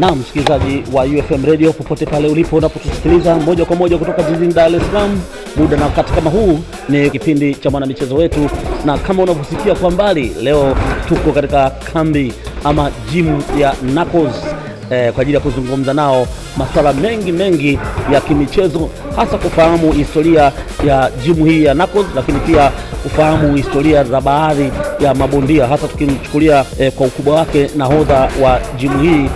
Na msikilizaji wa UFM Radio popote pale ulipo unapotusikiliza moja kwa moja kutoka jijini Dar es Salaam, muda na wakati kama huu ni kipindi cha mwanamichezo wetu, na kama unavyosikia kwa mbali, leo tuko katika kambi ama gym ya Knuckles kwa ajili ya kuzungumza nao masuala mengi ya kimichezo, hasa kufahamu historia ya gym hii ya Knuckles, lakini pia kufahamu historia za baadhi ya mabondia, hasa tukimchukulia kwa ukubwa wake nahodha wa gym hii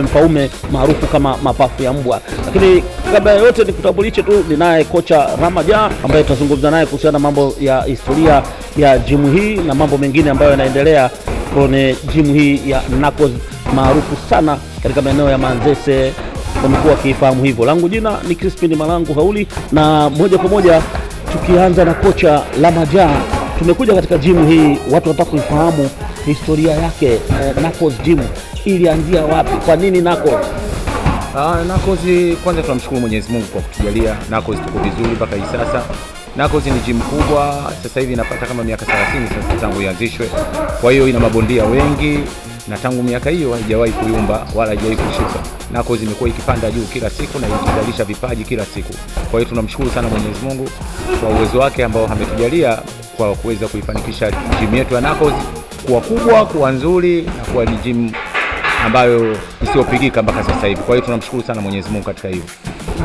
Mfaume maarufu kama mapafu ya mbwa. Lakini kabla ya yote nikutambulishe tu, ninaye kocha Ramaja ambaye tutazungumza naye kuhusiana na mambo ya historia ya gym hii na mambo mengine ambayo yanaendelea kwenye gym hii ya Knuckles maarufu sana katika maeneo ya Manzese, wamekuwa wakifahamu hivyo. Langu jina ni Crispin Malangu Hauli, na moja kwa moja tukianza na kocha Ramaja, tumekuja katika gym hii, watu wanataka kuifahamu historia yake. Knuckles gym ilianzia wapi? Kwa nini Knuckles? Knuckles, kwanza tunamshukuru Mwenyezi Mungu kwa kutujalia Knuckles tuko vizuri mpaka hivi sasa. Knuckles ni gym kubwa, sasa hivi inapata kama miaka 30 sasa tangu ianzishwe. Kwa hiyo ina mabondia wengi, na tangu miaka hiyo haijawahi kuyumba wala haijawahi kushuka. Knuckles imekuwa ikipanda juu kila siku na ikizalisha vipaji kila siku. Kwa hiyo tunamshukuru sana Mwenyezi Mungu kwa uwezo wake ambao ametujalia kwa kuweza kuifanikisha gym yetu ya Knuckles kuwa kubwa, kuwa nzuri na kuwa ni gym ambayo isiyopigika mpaka sasa hivi. Kwa hiyo tunamshukuru sana Mwenyezi Mungu katika hiyo.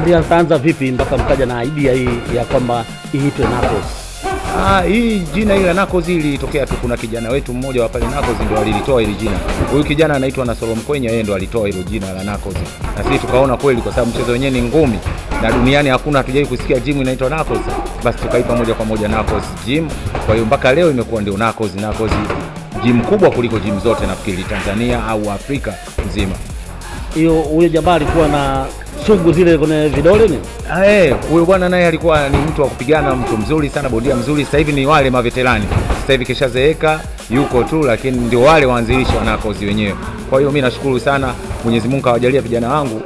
Mlianza vipi mpaka mkaja na idea hii ya kwamba iitwe Knuckles? Hii jina hili la Knuckles ilitokea tu, kuna kijana wetu mmoja wa pale Knuckles ndio alilitoa hili jina. Huyu kijana anaitwa Nasoro Mkwenya, yeye ndio alitoa hilo jina la Knuckles. Na sisi tukaona kweli, kwa sababu mchezo wenyewe ni ngumi na duniani hakuna, hatujai kusikia gym inaitwa Knuckles, basi tukaipa moja kwa moja Knuckles gym. Kwa hiyo mpaka leo imekuwa ndio Knuckles gym kubwa kuliko gym zote nafikiri Tanzania au Afrika nzima. Huyo jamaa alikuwa na sugu zile kwenye vidole ni? Huyo bwana naye alikuwa ni mtu wa kupigana, mtu mzuri sana, bondia mzuri. Sasa hivi ni wale maveterani. Sasa hivi kishazeeka, yuko tu, lakini ndio wale waanzilishi wa Knuckles wenyewe. Kwa hiyo mimi nashukuru sana Mwenyezi Mungu kawajalia vijana wangu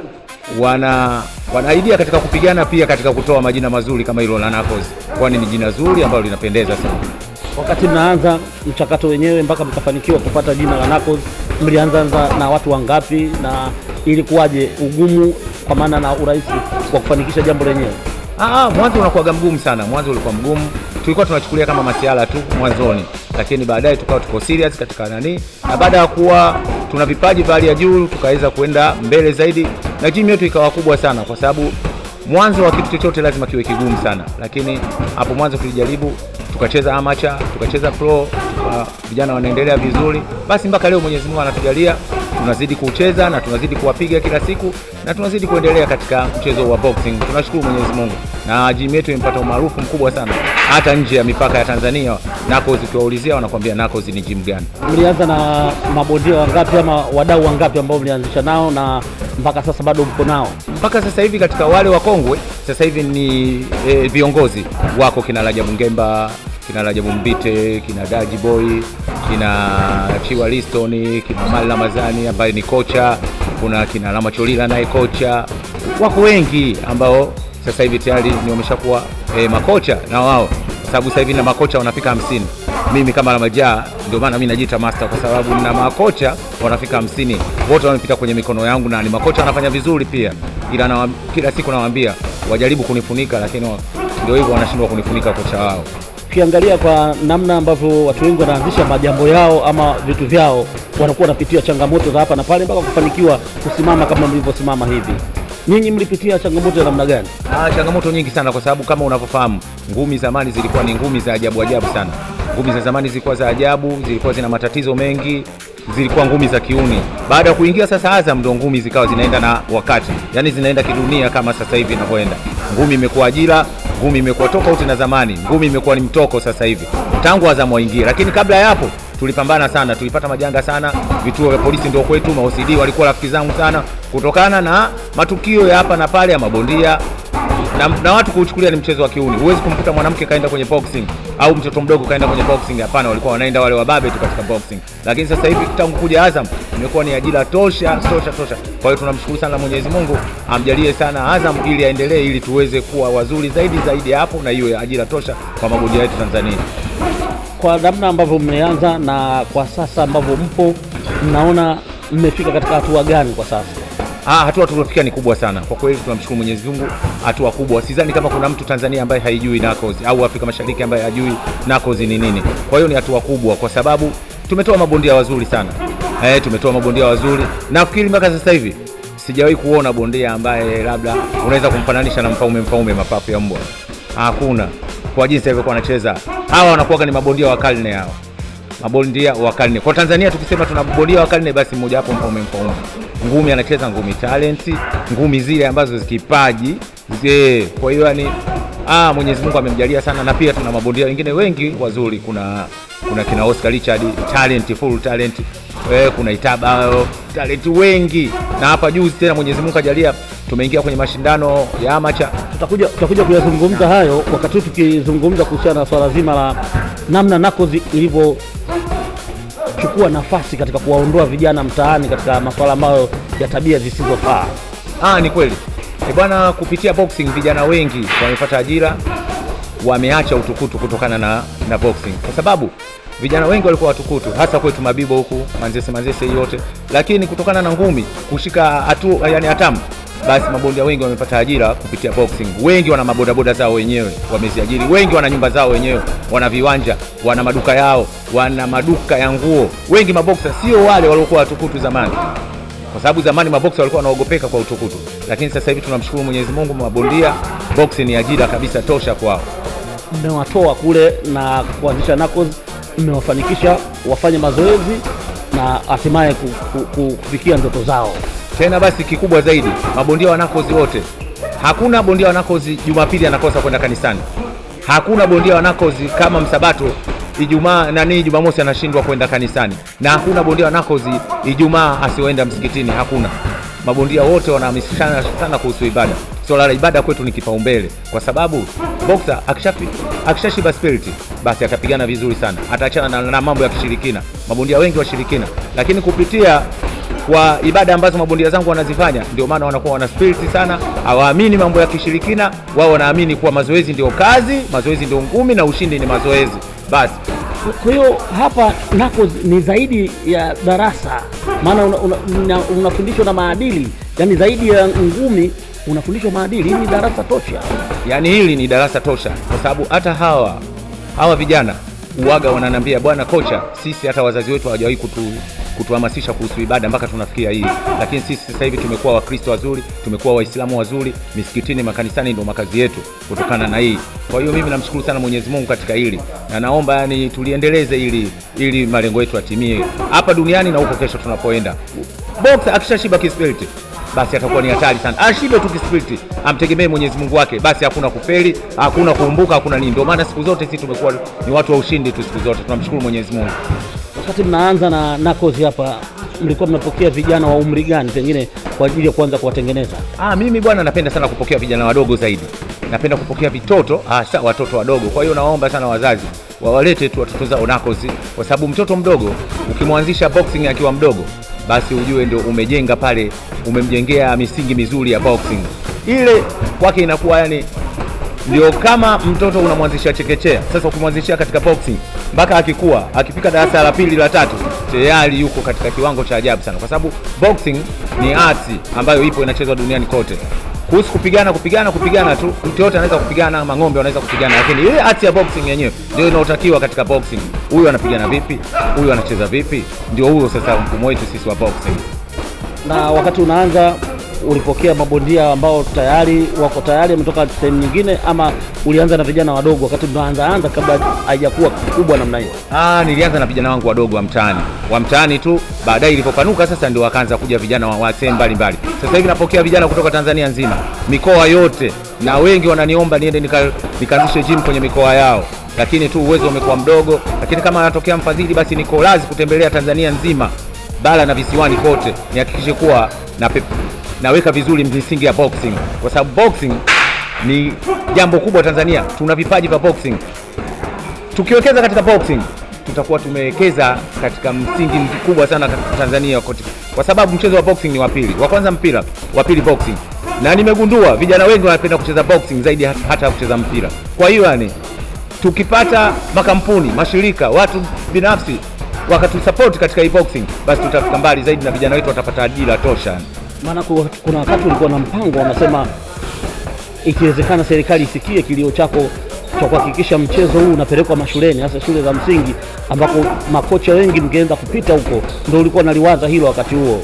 wana idea katika kupigana, pia katika kutoa majina mazuri kama hilo la Knuckles. Kwani ni jina zuri ambalo linapendeza sana. Wakati mnaanza mchakato wenyewe mpaka mkafanikiwa kupata jina la Knuckles, mlianza na watu wangapi na ilikuwaje ugumu kwa maana na urahisi wa kufanikisha jambo lenyewe? Mwanzo unakuwa mgumu sana. Mwanzo ulikuwa mgumu. Tulikuwa tunachukulia kama masiala tu mwanzoni, lakini baadaye tukawa tuko serious katika na baada ya kuwa tuna vipaji vya hali ya juu tukaweza kwenda mbele zaidi na gym yetu ikawa kubwa sana, kwa sababu mwanzo wa kitu chochote lazima kiwe kigumu sana. Lakini hapo mwanzo tulijaribu, tukacheza amateur, tukacheza pro, vijana wanaendelea vizuri. Basi mpaka leo Mwenyezi Mungu anatujalia tunazidi kucheza na tunazidi kuwapiga kila siku na tunazidi kuendelea katika mchezo wa boxing. Tunashukuru Mwenyezi Mungu, na gym yetu imepata umaarufu mkubwa sana hata nje ya mipaka ya Tanzania. Knuckles ukiwaulizia wanakuambia Knuckles ni gym gani. Mlianza na mabondia wangapi ama wadau wangapi ambao mlianzisha nao na mpaka sasa bado mko nao? Mpaka sasa hivi katika wale wakongwe sasa hivi ni viongozi wako kina Rajabu Ngemba, kina Rajabu Mbite, kina Daji Boy, kina Chiwa Liston, kina Mali Ramazani ambaye ni kocha, kuna kina Lama Cholila naye kocha. Wako wengi ambao sasa hivi tayari ni wameshakuwa makocha na wao, kwa sababu sasa hivi na makocha wanafika 50. Mimi kama Ramaja ndio maana mimi najiita master, kwa sababu nina makocha wanafika 50. Wote wamepita kwenye mikono yangu na ni makocha wanafanya vizuri pia. Ila kila siku nawaambia wajaribu kunifunika, lakini ndio hivyo wanashindwa kunifunika kocha wao. Ukiangalia kwa namna ambavyo watu wengi wanaanzisha majambo yao ama vitu vyao, wanakuwa wanapitia changamoto za hapa na pale mpaka kufanikiwa kusimama kama mlivyosimama hivi. Nyinyi mlipitia changamoto ya namna gani? Changamoto nyingi sana, kwa sababu kama unavyofahamu ngumi zamani zilikuwa ni ngumi za ajabu sana. Ngumi za zamani zilikuwa za ajabu, zilikuwa zina matatizo mengi, zilikuwa ngumi za kiuni. Baada ya kuingia sasa Azam ndio ngumi zikawa zinaenda na wakati, yani zinaenda kidunia kama sasa hivi inavyoenda. Ngumi imekuwa ajira, ngumi imekuwa tofauti na zamani, ngumi imekuwa ni mtoko sasa hivi tangu Azam waingie. Lakini kabla ya hapo tulipambana sana, tulipata majanga sana. Vituo vya polisi ndio kwetu, ma-OCD walikuwa rafiki zangu sana, kutokana na matukio ya hapa na pale ya mabondia na watu kuchukulia ni mchezo wa kiuni. Huwezi kumkuta mwanamke kaenda kwenye boxing au mtoto mdogo kaenda kwenye boxing, hapana, walikuwa wanaenda wale wababe tu katika boxing. Lakini sasa hivi tangu kuja Azam imekuwa ni ajira tosha. Kwa hiyo tunamshukuru sana Mwenyezi Mungu, amjalie sana Azam ili aendelee, ili tuweze kuwa wazuri zaidi hapo, na hiyo ajira tosha kwa mabondia wetu Tanzania. Kwa namna ambavyo mmeanza na kwa sasa ambavyo mpo, mnaona mmefika katika hatua gani kwa sasa? Hatua tuliyofikia ni kubwa sana. Kwa kweli tunamshukuru Mwenyezi Mungu, hatua kubwa. Sidhani kama kuna mtu Tanzania ambaye haijui Knuckles au Afrika Mashariki ambaye hajui Knuckles ni nini. Kwa hiyo ni hatua kubwa kwa sababu tumetoa mabondia wazuri sana. Tumetoa mabondia wazuri. Nafikiri mpaka sasa hivi sijawahi kuona bondia ambaye labda unaweza kumfananisha na Mfaume mapafu ya mbwa. Hakuna. Kwa jinsi alivyokuwa anacheza. Hawa wanakuwa ni mabondia wa karne hao. Mabondia wa karne. Kwa Tanzania tukisema tuna bondia wa karne basi mmoja hapo Mfaume. Ngumi anacheza ngumi talent, ngumi zile ambazo zikipaji. Kwa hiyo yani Mwenyezi Mungu amemjalia sana, na pia tuna mabondia wengine wengi wazuri. Kuna kina Oscar Richard talent, full talent. Kuna Itaba talent wengi, na hapa juzi tena Mwenyezi Mungu ajalia tumeingia kwenye mashindano ya amateur. Tutakuja kuyazungumza hayo wakati tukizungumza kuhusiana na swala zima la namna Knuckles ilivyo chukua nafasi katika kuwaondoa vijana mtaani katika masuala ambayo ya tabia zisizofaa. Ni kweli. Bwana, kupitia boxing vijana wengi wamepata ajira, wameacha utukutu kutokana na boxing. Kwa sababu vijana wengi walikuwa watukutu, hasa kwetu Mabibo huku, Manzese yote. Lakini kutokana na ngumi kushika hatamu, basi mabondia wengi wamepata ajira kupitia boxing. Wengi wana mabodaboda zao wenyewe, wameziajiri. Wengi wana nyumba zao wenyewe, wana viwanja, wana maduka yao, wana maduka ya nguo. Wengi maboksa sio wale waliokuwa watukutu zamani. Kwa sababu zamani maboksa walikuwa wanaogopeka kwa utukutu. Lakini sasa hivi tunamshukuru Mwenyezi Mungu, mabondia boxing ni ajira kabisa tosha kwao. Mmewatoa kule na kuanzisha Knuckles, mmewafanikisha wafanye mazoezi na hatimaye kufikia ndoto zao. Tena basi kikubwa zaidi, mabondia wa Knuckles wote. Hakuna bondia wa Knuckles Jumapili anakosa kwenda kanisani. Hakuna bondia wa Knuckles kama Msabato Jumamosi anashindwa kwenda kanisani. Na hakuna bondia wa Knuckles Ijumaa asiyoenda msikitini, hakuna. Mabondia wote wanahamasishana sana kuhusu ibada. Swala la ibada kwetu ni kipaumbele, kwa sababu boxer akishashiba spirit basi atapigana vizuri sana. Ataachana na mambo ya kishirikina. Mabondia wengi washirikina, lakini kupitia kwa ibada ambazo mabondia zangu wanazifanya ndio maana wanakuwa wana spirit sana. Hawaamini mambo ya kishirikina, wao wanaamini kuwa mazoezi ndio kazi, mazoezi ndio ngumi na ushindi ni mazoezi. Basi kwa hiyo hapa Knuckles ni zaidi ya darasa, maana unafundishwa na maadili, yani zaidi ya ngumi unafundishwa maadili. Hii ni darasa tosha. Yani hili ni darasa tosha, kwa sababu hata hawa vijana uwaga wananiambia, bwana kocha, sisi hata wazazi wetu hawajawahi kutuhamasisha kuhusu ibada mpaka tunafikia hii. Lakini sisi sasa hivi tumekuwa Wakristo wazuri, tumekuwa Waislamu wazuri, misikitini, makanisani ndio makazi yetu kutokana na hii. Kwa hiyo mimi namshukuru sana Mwenyezi Mungu katika hili, na naomba tuliendeleze ili malengo yetu yatimie hapa duniani na huko kesho tunapoenda. Boxer akishashiba kispiriti basi atakuwa ni hatari sana. Ashibe tu kispiriti, amtegemee Mwenyezi Mungu wake, basi hakuna kufeli, hakuna kuumbuka, hakuna nini. Ndio maana siku zote sisi tumekuwa ni watu wa ushindi tu siku zote. Tunamshukuru Mwenyezi Mungu. Wakati mnaanza na Knuckles hapa, mlikuwa mnapokea vijana wa umri gani pengine kwa ajili ya kuanza kuwatengeneza? Mimi bwana napenda sana kupokea vijana wadogo zaidi. Napenda kupokea vitoto, hasa watoto wadogo. Kwa hiyo naomba sana wazazi wawalete tu watoto zao Knuckles, kwa sababu mtoto mdogo ukimwanzisha boxing akiwa mdogo, basi ujue ndio umejenga pale, umemjengea misingi mizuri ya boxing. Ile kwake inakuwa yani ndio kama mtoto unamwanzisha chekechea. Sasa ukimwanzishia katika boxing mpaka akikua, akifika darasa la 2 la 3 tayari yuko katika kiwango cha ajabu sana, kwa sababu boxing ni art ambayo ipo inachezwa duniani kote. Kuhusu kupigana tu, mtu yote anaweza kupigana, ng'ombe wanaweza kupigana, lakini ile art ya boxing yenyewe ndio inayotakiwa katika boxing. Huyu anapigana vipi? Huyu anacheza vipi? Ndio huyo sasa mfumo wetu sisi wa boxing. Na wakati unaanza ulipokea mabondia ambao wako tayari wametoka sehemu nyingine, ama ulianza na vijana wadogo wakati mnaanza kabla haijakuwa kubwa namna hiyo? Nilianza na vijana wangu wadogo wa mtaani tu. Baadaye ilipopanuka sasa ndio wakaanza kuja vijana wa sehemu mbalimbali. Sasa hivi napokea vijana kutoka Tanzania nzima, mikoa yote, na wengi wananiomba niende nikaanzishe gym kwenye mikoa yao, lakini tu uwezo umekuwa mdogo. Lakini kama anatokea mfadhili, basi niko lazi kutembelea Tanzania nzima, bara na visiwani kote, nihakikishe kuwa naweka vizuri misingi ya boxing, kwa sababu boxing ni jambo kubwa Tanzania. Tuna vipaji vya boxing. Tukiwekeza katika boxing, tutakuwa tumewekeza katika msingi mkubwa sana katika Tanzania kote, kwa sababu mchezo wa boxing ni wa pili. Wa kwanza mpira, wa pili boxing. Na nimegundua vijana wengi wanapenda kucheza boxing zaidi hata kucheza mpira. Kwa hiyo tukipata makampuni, mashirika, watu binafsi wakatusupport katika hii boxing, basi tutafika mbali zaidi na vijana wetu watapata ajira tosha. Maana kuna wakati ulikuwa na mpango wanasema ikiwezekana serikali isikie kilio chako cha kuhakikisha mchezo huu unapelekwa mashuleni, hasa shule za msingi ambako makocha wengi mngeenda kupita huko. Ndio ulikuwa naliwaza hilo wakati huo?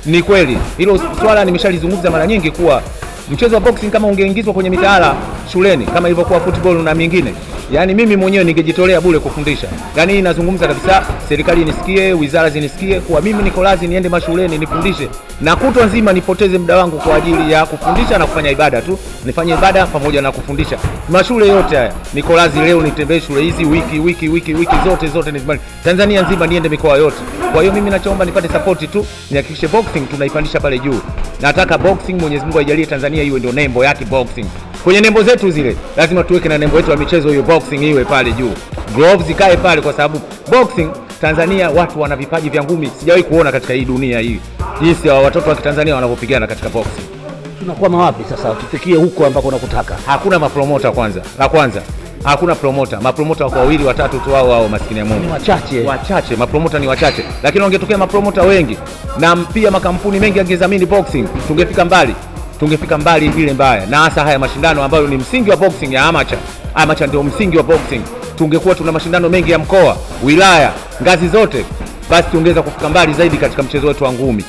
Ni kweli hilo swala nimeshalizungumza mara nyingi kuwa mchezo wa boxing kama ungeingizwa kwenye mitaala shuleni kama ilivyokuwa football na mingine, yani mimi mwenyewe ningejitolea bure kufundisha. Yani hii nazungumza kabisa, serikali inisikie, wizara zinisikie kuwa mimi niko lazima niende mashuleni nifundishe, na kutwa nzima nipoteze muda wangu kwa ajili ya kufundisha na kufanya ibada tu. Nifanye ibada pamoja na kufundisha. Mashule yote haya niko lazima leo nitembee shule hizi wiki zote nizimani Tanzania nzima, niende mikoa yote. Kwa hiyo mimi nachoomba nipate support tu, nihakikishe boxing tunaipandisha pale juu. Nataka boxing, Mwenyezi Mungu aijalie Tanzania iwe ndio nembo yake boxing. Kwenye nembo zetu zile lazima tuweke na nembo yetu ya michezo hiyo, boxing iwe pale juu, gloves ikae pale, kwa sababu boxing Tanzania watu wana vipaji vya ngumi sijawahi kuona katika hii dunia hii, jinsi ya watoto wa Kitanzania wanavyopigana katika boxing. Tunakwama wapi sasa tufikie huko ambako unakutaka? Hakuna mapromota kwanza hakuna promota. Mapromota wako wawili watatu tu, wao maskini ya Mungu, ni wachache. Mapromota ni wachache, lakini wangetokea mapromota wengi na pia makampuni mengi yangezamini boxing, tungefika mbali vile mbaya. Na hasa haya mashindano ambayo ni msingi wa boxing ya amateur ndio msingi wa boxing. Tungekuwa tuna mashindano mengi ya mkoa, wilaya, ngazi zote, basi tungeweza kufika mbali zaidi katika mchezo wetu wa ngumi.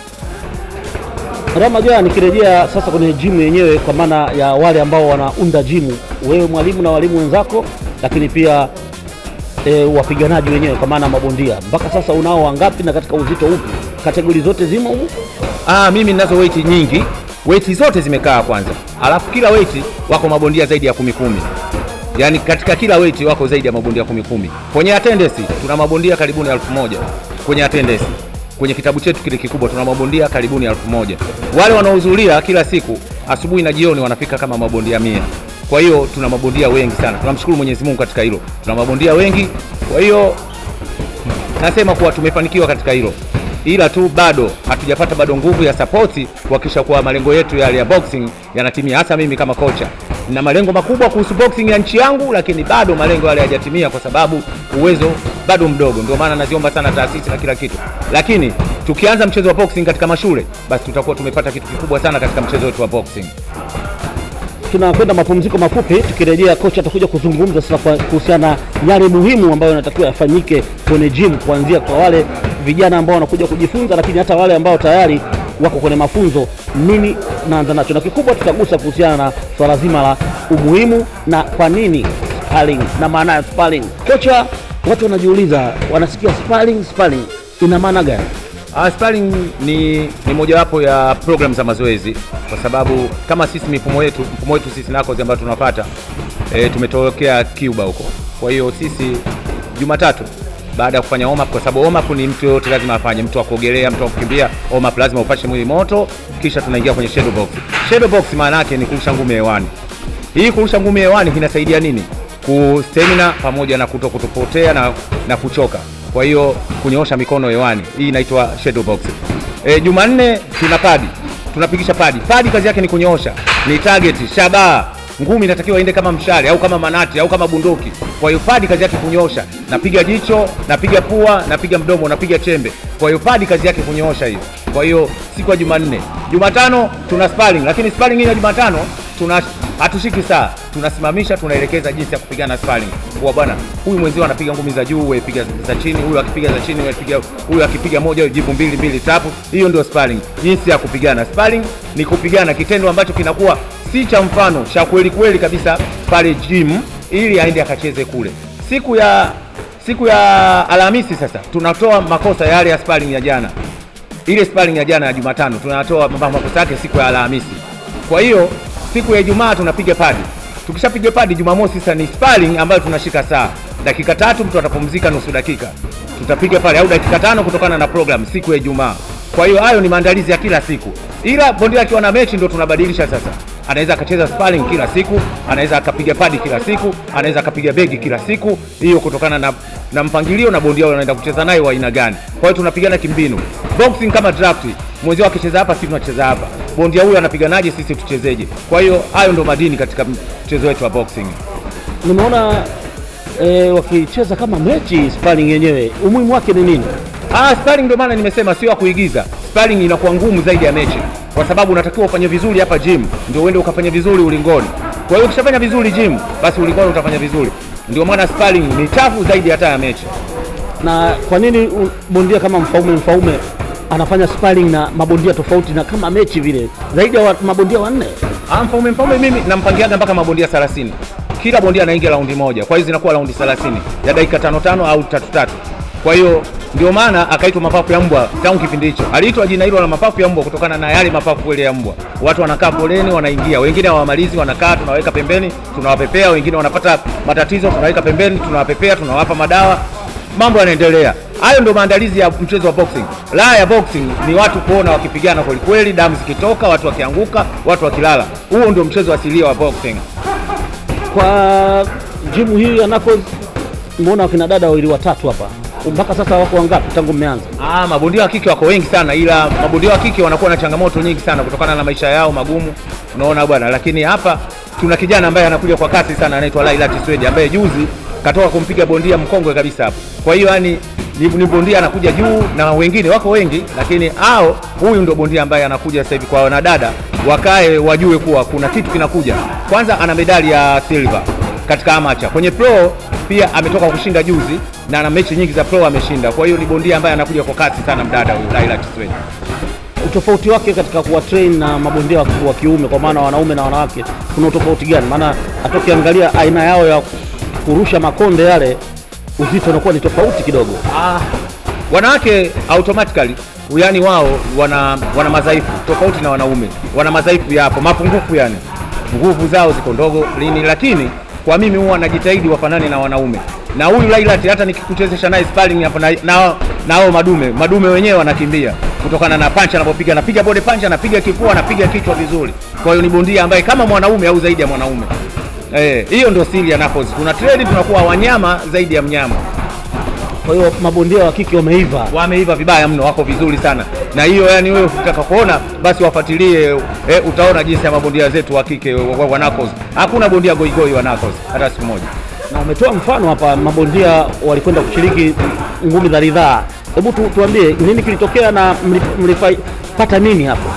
Ramadhani, nikirejea sasa kwenye gym yenyewe, kwa maana ya wale ambao wanaunda gym, wewe mwalimu na walimu wenzako, lakini pia wapiganaji wenyewe kwa maana mabondia, mpaka sasa unao wangapi na katika uzito upi? Kategori zote zimo huko? Mimi ninazo weight nyingi, weight zote zimekaa kwanza, alafu kila weight wako mabondia zaidi ya 10. Yani katika kila weight wako zaidi ya mabondia 10. Kwenye attendance tuna mabondia karibuni 1000 kwenye attendance. Kwenye kitabu chetu kile kikubwa tuna mabondia karibuni 1000. Wale wanaohudhuria kila siku asubuhi na jioni wanafika kama mabondia 100. Kwa hiyo tuna mabondia wengi sana. Tunamshukuru Mwenyezi Mungu katika hilo. Tuna mabondia wengi. Kwa hiyo nasema kuwa tumefanikiwa katika hilo. Ila tu bado hatujapata bado nguvu ya support kuhakikisha kuwa malengo yetu yale ya boxing yanatimia. Hasa mimi kama kocha na malengo makubwa kuhusu boxing ya nchi yangu, lakini bado malengo yale hayajatimia kwa sababu uwezo bado mdogo. Ndio maana naziomba sana taasisi na kila kitu. Lakini tukianza mchezo wa boxing katika mashule, basi tutakuwa tumepata kitu kikubwa sana katika mchezo wetu wa boxing. Tunakwenda mapumziko mafupi, tukirejea kocha atakuja kuzungumza sasa kuhusiana na yale muhimu ambayo yanatakiwa yafanyike kwenye gym, kuanzia kwa wale vijana ambao wanakuja kujifunza, lakini hata wale ambao tayari wako kwenye mafunzo, nini naanza nacho, na kikubwa tutagusa kuhusiana na swala zima la umuhimu na kwa nini sparring na maana ya sparring. Kocha, watu wanajiuliza, wanasikia sparring ina maana gani? Sparring ni mojawapo ya program za mazoezi, kwa sababu kama sisi mfumo wetu sisi nako ambayo tunapata tumetokea Cuba huko. Kwa hiyo sisi Jumatatu baada ya kufanya warm up, kwa sababu warm up ni mtu yote lazima afanye, mtu wa kuogelea, mtu wa kukimbia, warm up lazima upashe mwili moto, kisha tunaingia kwenye shadow box. Shadow box maana yake ni kurusha ngumi hewani. Hii kurusha ngumi hewani inasaidia nini? Ku stamina pamoja na kutopotea na kuchoka. Kwa hiyo kunyoosha mikono hewani. Hii inaitwa shadow box. Jumanne tuna padi. Tunapigisha padi. Padi kazi yake ni kunyoosha. Ni target, shabaha. Ngumi inatakiwa iende kama mshale au kama manati au kama bunduki. Kwa hiyo padi kazi yake kunyoosha. Napiga jicho, napiga pua, napiga mdomo, napiga chembe. Kwa hiyo padi kazi yake kunyoosha hiyo. Kwa hiyo siku ya Jumanne. Jumatano tuna sparring, lakini sparring hii ya Jumatano hatushiki saa. Tunasimamisha, tunaelekeza jinsi ya kupigana sparring. Kwa bwana, huyu mwenzio anapiga ngumi za juu, wewe piga za chini, huyu akipiga za chini, wewe piga, huyu akipiga moja, jibu mbili tatu. Hiyo ndio sparring. Jinsi ya kupigana. Sparring ni kupigana kitendo ambacho kinakuwa si cha mfano, cha kweli kabisa pale gym, ili aende akacheze kule. Siku ya Alhamisi sasa tunatoa makosa yale ya sparring ya jana. Ile sparring ya jana ya Jumatano tunatoa makosa yake siku ya Alhamisi. Kwa hiyo siku ya Ijumaa tunapiga padi. Tukishapiga padi Jumamosi sasa ni sparring ambayo tunashika saa. Dakika 3 mtu atapumzika nusu dakika. Tutapiga pale au dakika 5 kutokana na program siku ya Ijumaa. Kwa hiyo hayo ni maandalizi ya kila siku. Ila bondia akiwa na mechi ndio tunabadilisha sasa. Anaweza akacheza sparring kila siku, anaweza akapiga padi kila siku, anaweza akapiga begi kila siku. Hiyo kutokana na mpangilio na bondia anaenda kucheza naye wa aina gani. Kwa hiyo tunapigana kimbinu. Boxing kama draft. Mwenzio akicheza hapa sisi tunacheza hapa. Bondia huyu anapiganaje, sisi tuchezeje. Kwa hiyo hayo ndo madini katika mchezo wetu wa boxing. Nimeona wakicheza kama mechi sparring yenyewe umuhimu wake ni nini? Sparring ndio maana nimesema sio ya kuigiza. Sparring inakuwa ngumu zaidi ya mechi, kwa sababu unatakiwa ufanye vizuri hapa gym ndio uende ukafanya vizuri ulingoni. Kwa hiyo ukishafanya vizuri gym, basi ulingoni utafanya vizuri. Ndio maana sparring ni tafu zaidi hata ya mechi. Na kwa nini bondia kama Mfaume anafanya sparring na mabondia tofauti na kama mechi vile zaidi ya mabondia 4? Mfaume mimi nampangiaga mpaka mabondia 30. Kila bondia anaingia raundi moja. Kwa hiyo zinakuwa raundi 30 ya dakika 5 au 3. Kwa hiyo ndio maana akaitwa mapafu ya mbwa tangu kipindi hicho. Aliitwa jina hilo la mapafu ya mbwa kutokana na yale mapafu ile ya mbwa. Watu wanakaa poleni, wanaingia. Wengine hawamalizi, wanakaa, tunaweka pembeni, tunawapepea. Wengine wanapata matatizo, tunaweka pembeni, tunawapepea, tunawapa madawa. Mambo yanaendelea. Hayo ndio maandalizi ya mchezo wa boxing. Raha ya boxing ni watu kuona wakipigana kweli kweli, damu zikitoka, watu wakianguka, watu wakilala. Huo ndio mchezo asilia wa boxing. Kwa jimu hii ya Knuckles, mbona wakina dada wawili watatu hapa? Mpaka sasa wako wangapi tangu mmeanza? Mabondia wa kike wako wengi sana, ila mabondia wa kike wanakuwa na changamoto nyingi sana kutokana na maisha yao magumu. Unaona bwana, lakini hapa tuna kijana ambaye anakuja kwa kasi sana, anaitwa Laila Tiswedi, ambaye juzi katoka kumpiga bondia mkongwe kabisa hapo. Kwa hiyo yani ni bondia anakuja juu, na wengine wako wengi, lakini huyu ndio bondia ambaye anakuja sasa hivi. Kwa wanadada wakae wajue kuwa kuna kitu kinakuja. Kwanza ana medali ya silver katika amateur. Kwenye pro pia ametoka kushinda juzi na ana mechi nyingi za pro ameshinda. Kwa hiyo ni bondia ambaye anakuja kwa kasi sana mdada huyu Laila Tiswedi. Utofauti wake katika kuwa train na mabondia wa kiume, kwa maana wanaume na wanawake, kuna utofauti gani? Maana atokiangalia aina yao ya kurusha makonde yale, uzito unakuwa ni tofauti kidogo. Wanawake automatically yani wao wana madhaifu tofauti na wanaume. Wana madhaifu yapo, mapungufu yani. Nguvu zao ziko ndogo lini, lakini kwa mimi huwa najitahidi wafanane na wanaume. Na huyu Laila hata nikikuchezesha naye sparring hapa nao madume wenyewe wanakimbia kutokana na punch anapopiga, anapiga body punch, anapiga kifua, anapiga kichwa vizuri. Kwa hiyo ni bondia ambaye kama mwanaume au zaidi ya mwanaume. Hiyo ndio siri ya Knuckles. Tuna trade, tunakuwa wanyama zaidi ya mnyama. Kwa hiyo mabondia wa kike wameiva vibaya mno, wako vizuri sana. Na hiyo yani wewe ukitaka kuona basi wafuatilie, utaona jinsi ya mabondia zetu wa kike wa Knuckles. Hakuna bondia goigoi wa Knuckles hata siku moja. Na umetoa mfano hapa, mabondia walikwenda kushiriki ngumi za ridhaa. Hebu tuambie nini kilitokea na mlipata nini hapo?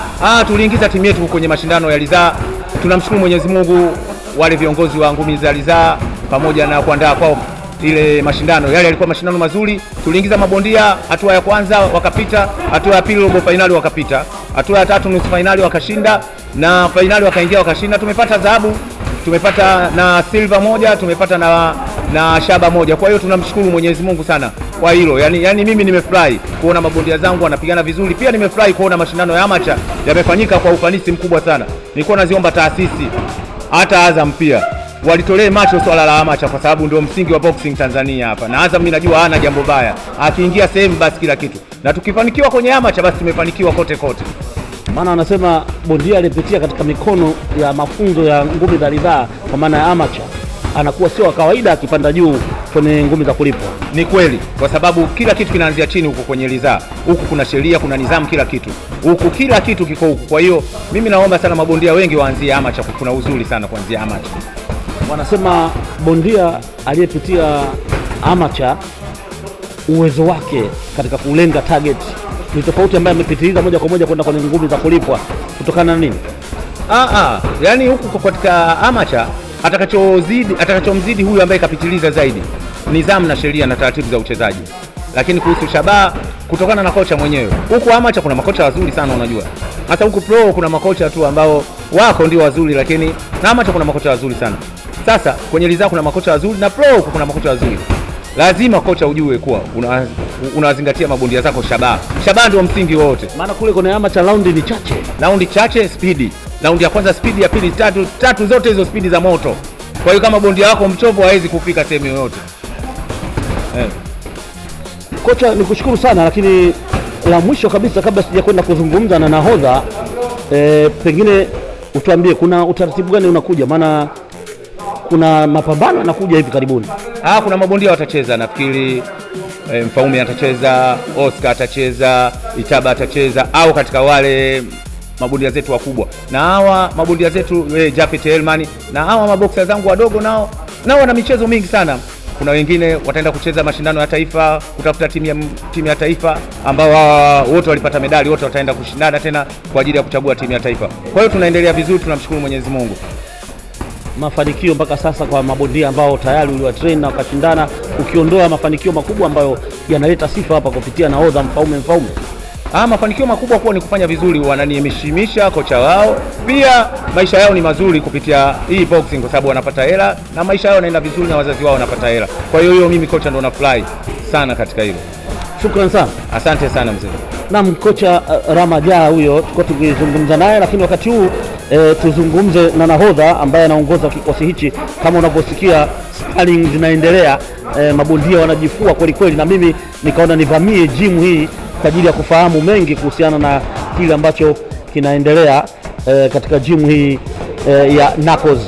Tuliingiza timu yetu kwenye mashindano ya ridhaa. Tunamshukuru Mwenyezi Mungu wale viongozi wa ngumi za ridhaa pamoja na kuandaa kwao ile mashindano. Yale yalikuwa mashindano mazuri. Tuliingiza mabondia hatua ya kwanza wakapita, hatua ya pili robo finali wakapita, hatua ya tatu nusu finali wakashinda, na finali wakaingia wakashinda. Tumepata dhahabu, tumepata na silver moja, tumepata na shaba moja. Kwa hiyo tunamshukuru Mwenyezi Mungu sana kwa hilo. Yani mimi nimefurahi kuona mabondia zangu wanapigana vizuri. Pia nimefurahi kuona mashindano ya amateur yamefanyika kwa ufanisi mkubwa sana. Nilikuwa naziomba taasisi hata Azam pia walitolee macho swala la amateur, kwa sababu ndio msingi wa boxing Tanzania hapa. Na Azam mimi najua hana jambo baya, akiingia sehemu basi kila kitu. Na tukifanikiwa kwenye amateur basi tumefanikiwa kote. Maana wanasema bondia alipitia katika mikono ya mafunzo ya ngumi za ridhaa, kwa maana ya amateur anakuwa sio kawaida akipanda juu kwenye ngumi za kulipwa. Ni kweli, kwa sababu kila kitu kinaanzia chini huko kwenye ridhaa. Huku kuna sheria, kuna nidhamu, kila kitu. Huku kila kitu kiko huku. Kwa hiyo mimi naomba sana mabondia wengi waanzie amateur, kuna uzuri sana kuanzia amateur. Wanasema bondia aliyepitia amateur uwezo wake katika kulenga target ni tofauti ambaye amepitiliza moja kwa moja kwenda kwenye ngumi za kulipwa. Kutokana na nini? Yani huku katika amateur atakachomzidi huyu ambaye kapitiliza zaidi nidhamu na sheria na taratibu za uchezaji. Lakini kuhusu shabaha, kutokana na kocha mwenyewe. Huku amateur kuna makocha wazuri sana unajua. Hasa huku pro kuna makocha tu ambao wako ndio wazuri, lakini na amateur kuna makocha wazuri sana. Sasa kwenye ridhaa kuna makocha wazuri na pro kuna makocha wazuri. Lazima kocha ujue kuwa unazingatia mabondia zako shabaha. Shabaha ndio msingi wote. Maana kule kwenye amateur raundi ni chache. Raundi chache, speed. Raundi ya kwanza speed, ya pili tatu zote hizo speed za moto. Kwa hiyo kama bondia wako mchovu hawezi kufika sehemu yoyote. Kocha nikushukuru sana, lakini la mwisho kabisa kabla sijakwenda kuzungumza na nahodha, pengine utuambie kuna utaratibu gani unakuja, maana kuna mapambano yanakuja hivi karibuni. Kuna mabondia watacheza, nafikiri Mfaume atacheza, Oscar atacheza, Itaba atacheza, au katika wale mabondia zetu wakubwa. Na hawa mabondia zetu Jafet Elmani na hawa maboksa zangu wadogo nao wana michezo mingi sana. kuna wengine wataenda kucheza mashindano ya taifa, kutafuta timu ya taifa ambao wote walipata medali, wote wataenda kushindana tena kwa ajili ya kuchagua timu ya taifa. Kwa hiyo tunaendelea vizuri, tunamshukuru Mwenyezi Mungu. Mafanikio mpaka sasa kwa mabondia ambao tayari uliwatrain na wakashindana, ukiondoa mafanikio makubwa ambayo yanaleta sifa hapa kupitia nahodha Mfaume. Mafanikio makubwa kwa ni kufanya vizuri, wananiheshimisha kocha wao, pia maisha yao ni mazuri kupitia hii boxing kwa sababu wanapata hela na maisha yao yanaenda vizuri na wazazi wao wanapata hela. Kwa hiyo mimi kocha ndo nafurahi sana katika hilo. Shukrani sana. Asante sana mzee. Naam, kocha Rama Jaa huyo tulikuwa tukizungumza naye, lakini wakati huu tuzungumze na nahodha ambaye anaongoza kikosi hichi. Kama unavyosikia sparring zinaendelea, mabondia wanajifua kweli kweli, na mimi nikaona nivamie gym hii kwa ajili ya kufahamu mengi kuhusiana na kile ambacho kinaendelea katika gym hii ya Knuckles.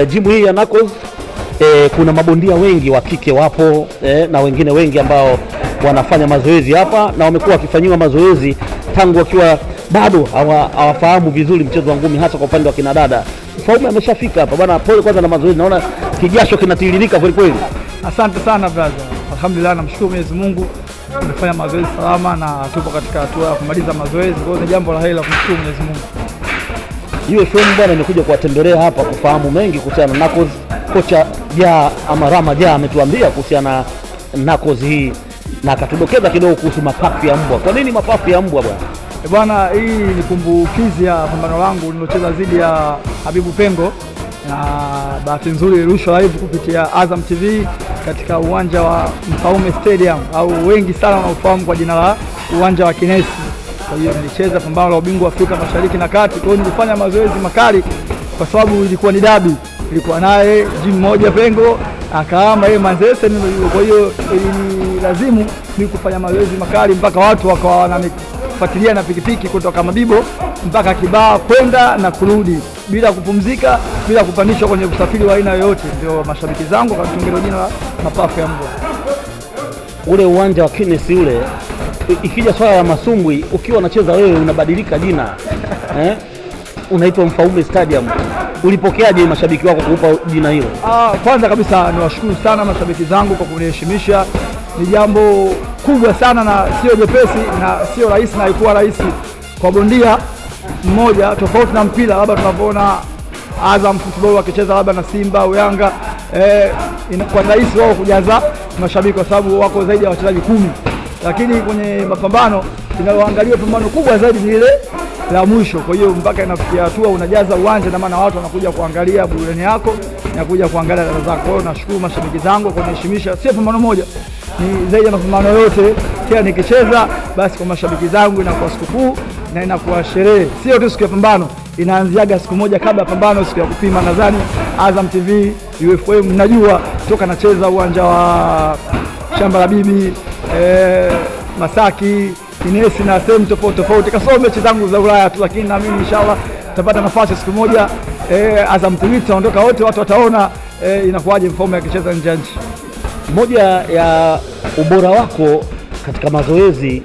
Gym hii ya Knuckles kuna mabondia wengi wa kike wapo na wengine wengi ambao wanafanya mazoezi hapa na wamekuwa wakifanyiwa mazoezi tangu wakiwa bado hawafahamu vizuri mchezo wa ngumi, hasa kwa upande wa kina dada. Mfaume ameshafika hapa bwana, pole kwanza na mazoezi, naona kijasho kinatiririka kweli kweli. Asante sana brother. Alhamdulillah, namshukuru Mwenyezi Mungu, tumefanya mazoezi salama na tupo katika hatua ya kumaliza mazoezi. Kwa hiyo ni jambo la heri la kumshukuru Mwenyezi Mungu. UFM bwana imekuja kuwatembelea hapa kufahamu mengi kuhusiana na Knuckles. Kocha Jaa ama Rama Jaa ametuambia kuhusiana na Knuckles hii na akatudokeza kidogo kuhusu mapafu ya mbwa. Kwa nini mapafu ya mbwa bwana? Bwana, hii ni kumbukizi ya pambano langu nilocheza dhidi ya Habibu Pengo, na bahati nzuri ilirushwa live kupitia Azam TV katika uwanja wa Mfaume Stadium, au wengi sana wanaofahamu kwa jina la uwanja wa Kinesi. Kwa hiyo nilicheza pambano la ubingwa Afrika Mashariki na Kati. Kwa hiyo nilifanya mazoezi makali kwa sababu ilikuwa ni dabi, ilikuwa naye gym moja Pengo akaama yeye Manzese. Kwa hiyo lazimu ni kufanya mazoezi makali mpaka watu wakawa wananifuatilia na pikipiki kutoka Mabibo mpaka Kibaha kwenda na kurudi bila kupumzika, bila kupandishwa kwenye usafiri wa aina yoyote. Ndio mashabiki zangu wakatungela jina la mapafu ya mbwa. Ule uwanja wa Kinesi ule, ikija swala la masumbwi, ukiwa unacheza wewe unabadilika jina unaitwa Mfaume Stadium. Ulipokeaje mashabiki wako kukupa jina hilo? Kwanza kabisa niwashukuru sana mashabiki zangu kwa kuniheshimisha. Ni jambo kubwa sana na sio jepesi na sio rahisi, na haikuwa rahisi kwa bondia mmoja tofauti na mpira, labda tunavyoona Azam Football wakicheza labda na Simba au Yanga, inakuwa rahisi wao kujaza mashabiki kwa sababu wako zaidi ya wachezaji 10, lakini kwenye mapambano inayoangaliwa pambano kubwa zaidi ni ile la mwisho. Kwa hiyo mpaka inafikia hatua unajaza uwanja, na maana watu wanakuja kuangalia burudani yako na kuja kuangalia dada zako. Kwa hiyo nashukuru mashabiki zangu kwa kuniheshimisha. Sio pambano moja, ni zaidi ya mapambano yote. Kila nikicheza basi kwa mashabiki zangu inakuwa sikukuu na inakuwa sherehe. Sio tu siku ya pambano, inaanziaga siku moja kabla ya pambano, siku ya kupima. Nadhani Azam TV, UFM, najua toka nacheza uwanja wa Shamba la Bibi, Masaki, Kinesi na sehemu tofauti. Kasoro mechi zangu za Ulaya tu, lakini naamini inshallah tutapata nafasi siku moja Azam TV tutaondoka wote, watu wataona inakuwaje Mfaume akicheza nje ya nchi. Moja ya ubora wako katika mazoezi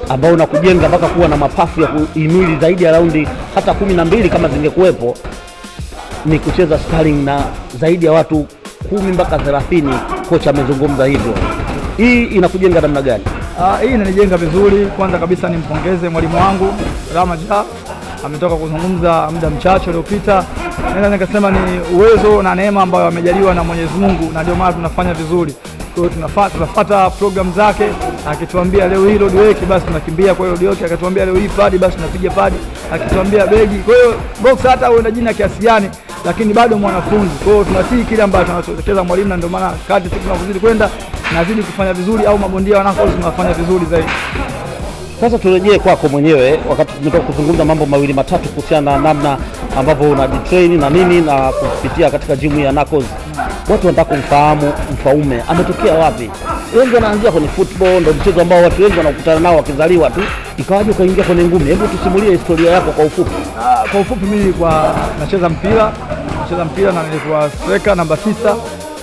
ambao unakujenga mpaka kuwa na mapafu ya kuhimili zaidi ya raundi hata 12 kama zingekuwepo, ni kucheza sparring na zaidi ya watu 10 mpaka 30. Kocha amezungumza hivyo. Hii inakujenga namna gani? Hii inanijenga vizuri. Kwanza kabisa nimpongeze mwalimu wangu Rama Jaa, ametoka kuzungumza muda mchache uliopita. Naweza nikasema ni uwezo na neema ambayo amejaliwa na Mwenyezi Mungu, na ndio maana tunafanya vizuri. Kwa hiyo tunafuata program zake, akituambia leo hii road work basi tunakimbia kwa road work, akituambia leo hii padi basi tunapiga padi, akituambia begi. Kwa hiyo box hata uwe na jina kiasi gani, lakini bado mwanafunzi. Kwa hiyo tunatii kile ambacho anachoelekeza mwalimu, na ndio maana kadri siku tunazidi kwenda nazidi kufanya vizuri, au mabondia wanako tunafanya vizuri zaidi. Sasa turejee kwako mwenyewe, wakati tumetoka kuzungumza mambo mawili matatu kuhusiana na namna ambavyo unajitrain na nini na kupitia katika gym ya Knuckles. Watu wanataka kumfahamu Mfaume ametokea wapi? Wengi wanaanzia kwenye football, ndio mchezo ambao watu wengi wanakutana nao wakizaliwa tu. Ikawaje ukaingia kwenye ngumi? Hebu tusimulie historia yako kwa ufupi. Kwa ufupi, mimi nilikuwa nacheza mpira na nilikuwa striker namba 9,